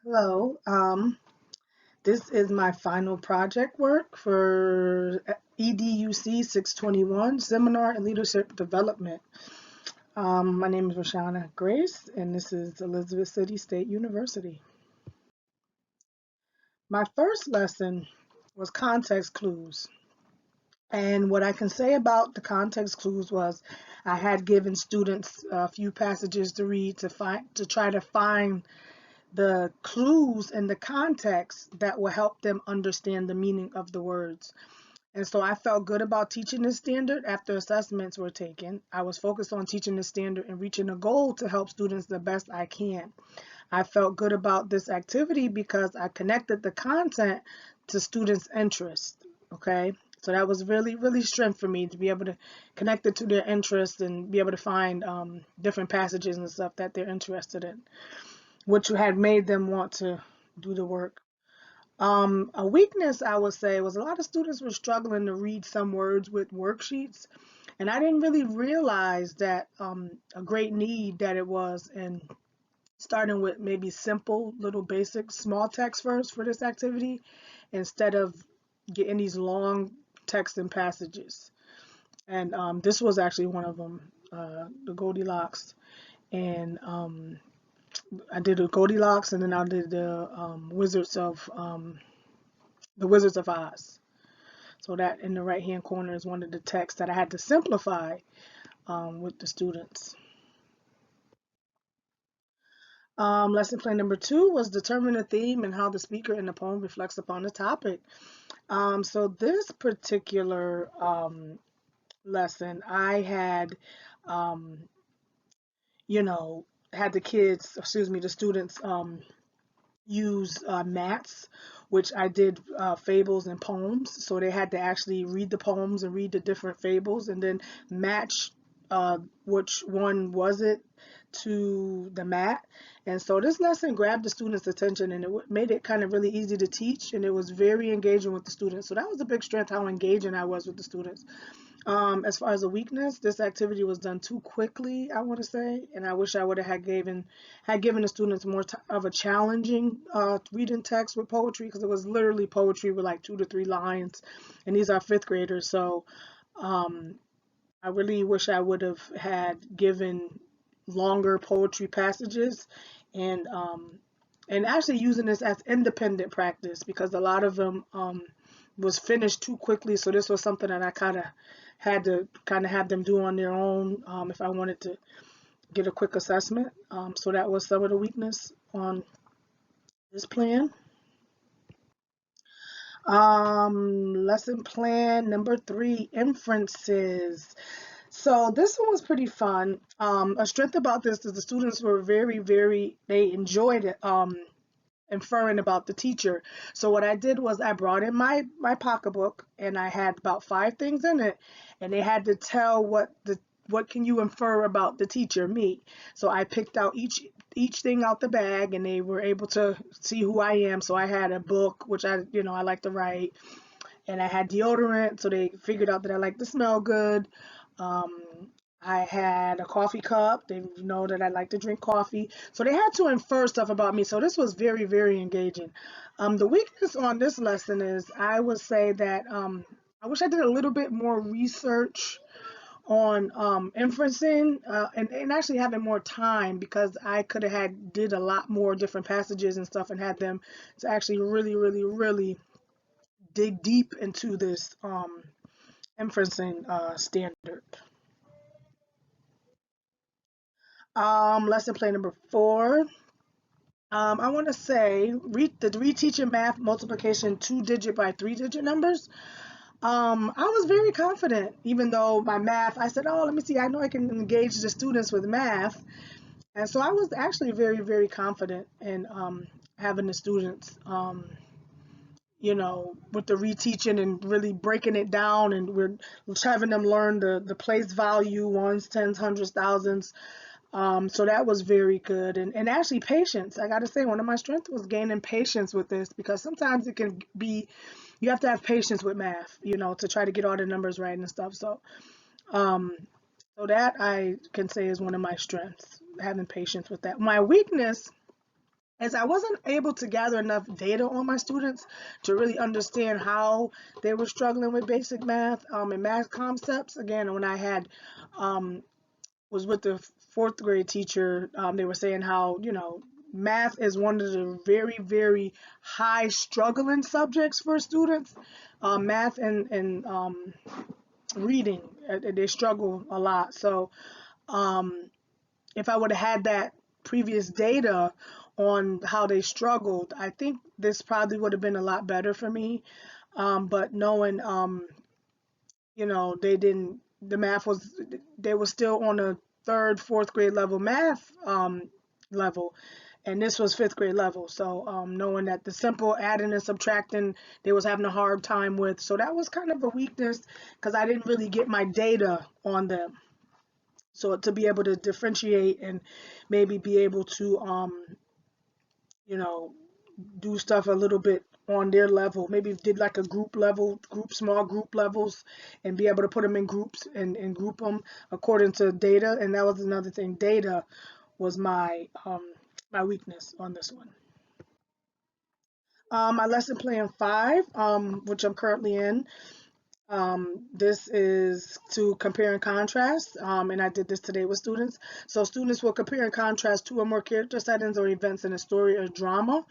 Hello. This is my final project work for EDUC 621 Seminar in Leadership Development. My name is Roshana Grace, and this is Elizabeth City State University. My first lesson was context clues. And what I can say about the context clues was I had given students a few passages to read to try to find the clues and the context that will help them understand the meaning of the words. And so I felt good about teaching this standard after assessments were taken. I was focused on teaching the standard and reaching a goal to help students the best I can. I felt good about this activity because I connected the content to students' interest. Okay. So that was really, really strength for me to be able to connect it to their interests and be able to find different passages and stuff that they're interested in, which had made them want to do the work. A weakness I would say was a lot of students were struggling to read some words with worksheets, and I didn't really realize that a great need that it was in starting with maybe simple, little basic, small text first for this activity instead of getting these long text and passages. And this was actually one of them, the Goldilocks, and I did the Goldilocks, and then I did the Wizards of Oz. So that in the right hand corner is one of the texts that I had to simplify with the students. Lesson plan number 2 was determine the theme and how the speaker in the poem reflects upon the topic. So this particular lesson, I had, um, you know, had the students use maths, which I did fables and poems. So they had to actually read the poems and read the different fables and then match which one was it to the mat. And so this lesson grabbed the students' attention and it made it kind of really easy to teach, and it was very engaging with the students. So that was a big strength, how engaging I was with the students. As far as a weakness, this activity was done too quickly, I want to say, and I wish I would have had given the students more of a challenging reading text with poetry, because it was literally poetry with like 2 to 3 lines, and these are fifth graders. So um, I really wish I would have had given longer poetry passages, and actually using this as independent practice, because a lot of them was finished too quickly. So this was something that I had to have them do on their own if I wanted to get a quick assessment. So that was some of the weakness on this plan. Lesson plan number 3, inferences. So this one was pretty fun. A strength about this is the students were very, very, they enjoyed it. Inferring about the teacher. So what I did was I brought in my pocketbook, and I had about 5 things in it, and they had to tell what can you infer about the teacher, me. So I picked out each thing out the bag, and they were able to see who I am. So I had a book, which I like to write, and I had deodorant, so they figured out that I like to smell good. Um, I had a coffee cup. They know that I like to drink coffee. So they had to infer stuff about me. So this was very, very engaging. The weakness on this lesson is I would say that I wish I did a little bit more research on inferencing and actually having more time, because I could have did a lot more different passages and stuff and had them to actually really, really, really dig deep into this inferencing standard. Lesson plan number 4. I want to say reteaching math multiplication 2-digit by 3-digit numbers. I was very confident, even though my math, I said, oh, let me see, I know I can engage the students with math. And so I was actually very, very confident in having the students, with the reteaching and really breaking it down, and we're having them learn the place value, ones, tens, hundreds, thousands. So that was very good. And actually patience. I got to say, one of my strengths was gaining patience with this, because sometimes it can be, you have to have patience with math, to try to get all the numbers right and stuff. Um, so that I can say is one of my strengths, having patience with that. My weakness as I wasn't able to gather enough data on my students to really understand how they were struggling with basic math and math concepts. Again, when I had um, was with the fourth grade teacher, they were saying how, math is one of the very, very high struggling subjects for students. Math and reading, they struggle a lot. So um, if I would have had that previous data on how they struggled, I think this probably would have been a lot better for me. But knowing, they didn't, the math was, they were still on a third, fourth grade level math level, and this was fifth grade level. So knowing that the simple adding and subtracting, they was having a hard time with. So that was kind of a weakness because I didn't really get my data on them. So to be able to differentiate and maybe be able to, you know, do stuff a little bit on their level, maybe did like a group level, small group levels, and be able to put them in groups and group them according to data. And that was another thing. Data was my weakness on this one. My lesson plan 5, which I'm currently in. This is to compare and contrast, and I did this today with students. So students will compare and contrast two or more character settings or events in a story or drama,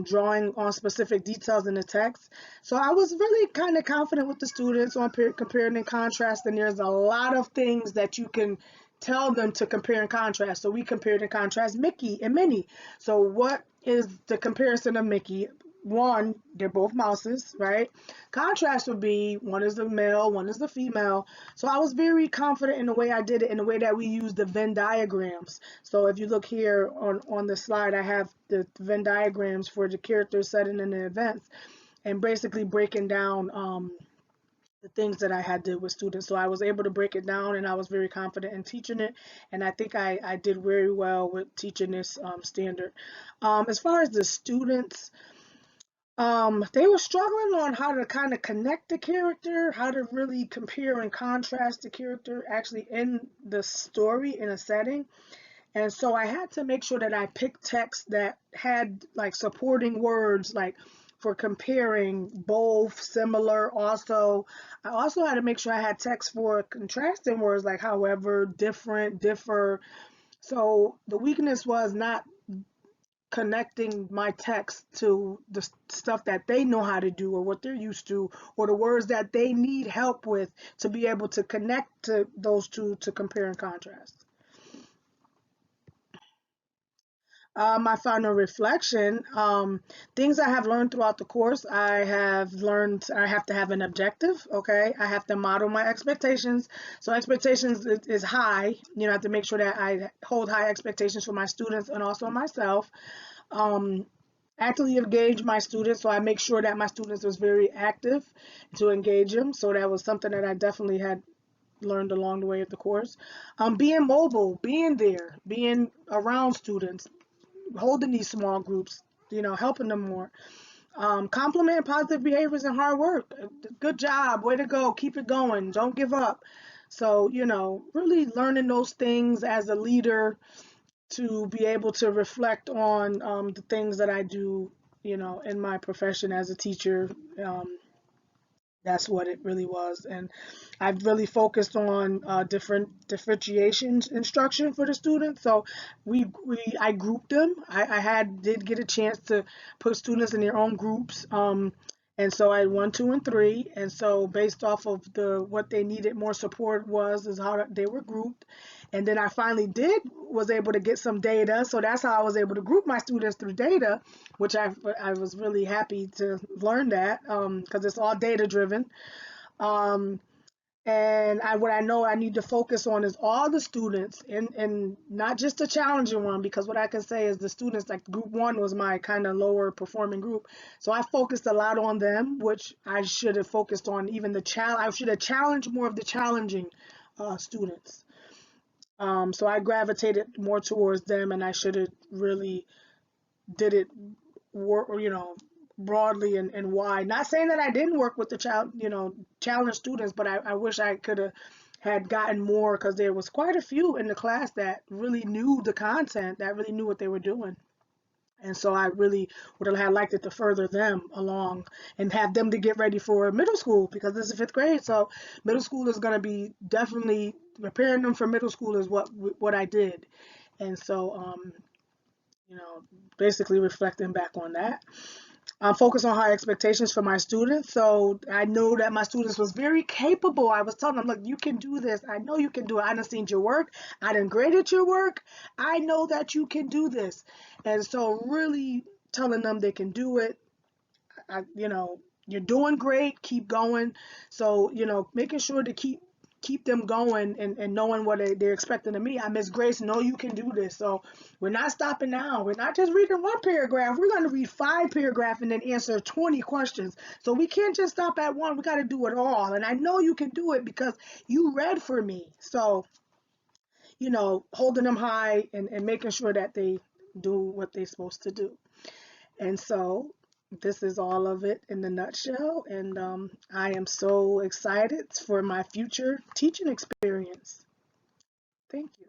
drawing on specific details in the text. So I was really kind of confident with the students on comparing and contrasting. There's a lot of things that you can tell them to compare and contrast. So we compared and contrast Mickey and Minnie. So what is the comparison of Mickey? One, they're both mouses, right? Contrast would be one is the male, one is the female. So I was very confident in the way I did it, in the way that we use the Venn diagrams. So if you look here on the slide, I have the Venn diagrams for the character setting and the events, and basically breaking down the things that I had did with students. So I was able to break it down, and I was very confident in teaching it. And I think I did very well with teaching this standard. As far as the students, they were struggling on how to kind of connect the character, how to really compare and contrast the character actually in the story in a setting. And so I had to make sure that I picked text that had like supporting words, like for comparing, both, similar, also. I also had to make sure I had text for contrasting words like however, different, differ. So the weakness was not connecting my text to the stuff that they know how to do or what they're used to or the words that they need help with to be able to connect to those two to compare and contrast. My final reflection, things I have learned throughout the course. I have learned I have to have an objective. Okay, I have to model my expectations. So expectations is high. I have to make sure that I hold high expectations for my students and also myself. um, Actively engage my students, so I make sure that my students was very active to engage them. So that was something that I definitely had learned along the way of the course. Being mobile, being there, being around students, holding these small groups, helping them more. Compliment positive behaviors and hard work. Good job, way to go, keep it going, don't give up. So, really learning those things as a leader to be able to reflect on the things that I do, in my profession as a teacher. That's what it really was. And I've really focused on different differentiation instruction for the students. So I grouped them. I did get a chance to put students in their own groups. And so I had 1, 2, and 3. And so based off of the what they needed more support is how they were grouped. And then I finally was able to get some data. So that's how I was able to group my students through data, which I was really happy to learn that because it's all data driven. Um, and what I know I need to focus on is all the students and not just the challenging one, because what I can say is the students, like group 1 was my kind of lower performing group. So I focused a lot on them, which I should have focused on even I should have challenged more of the challenging students. So I gravitated more towards them, and I should have really did it, broadly and wide. Not saying that I didn't work with the challenge students, but I wish I could have had gotten more because there was quite a few in the class that really knew the content, that really knew what they were doing. And so I really would have liked it to further them along and have them to get ready for middle school, because this is fifth grade. So middle school is going to be definitely preparing them for middle school is what I did. And so, you know, basically reflecting back on that. Focus on high expectations for my students. So I know that my students was very capable. I was telling them, look, you can do this. I know you can do it. I done seen your work. I done graded your work. I know that you can do this. And so really telling them they can do it. You know, you're doing great. Keep going. So, you know, making sure to keep them going and knowing what they're expecting of me. I Miss Grace, know you can do this. So we're not stopping now. We're not just reading one paragraph. We're going to read 5 paragraphs and then answer 20 questions. So we can't just stop at one. We got to do it all. And I know you can do it because you read for me. So, you know, holding them high and making sure that they do what they're supposed to do. And so this is all of it in the nutshell. And I am so excited for my future teaching experience. Thank you.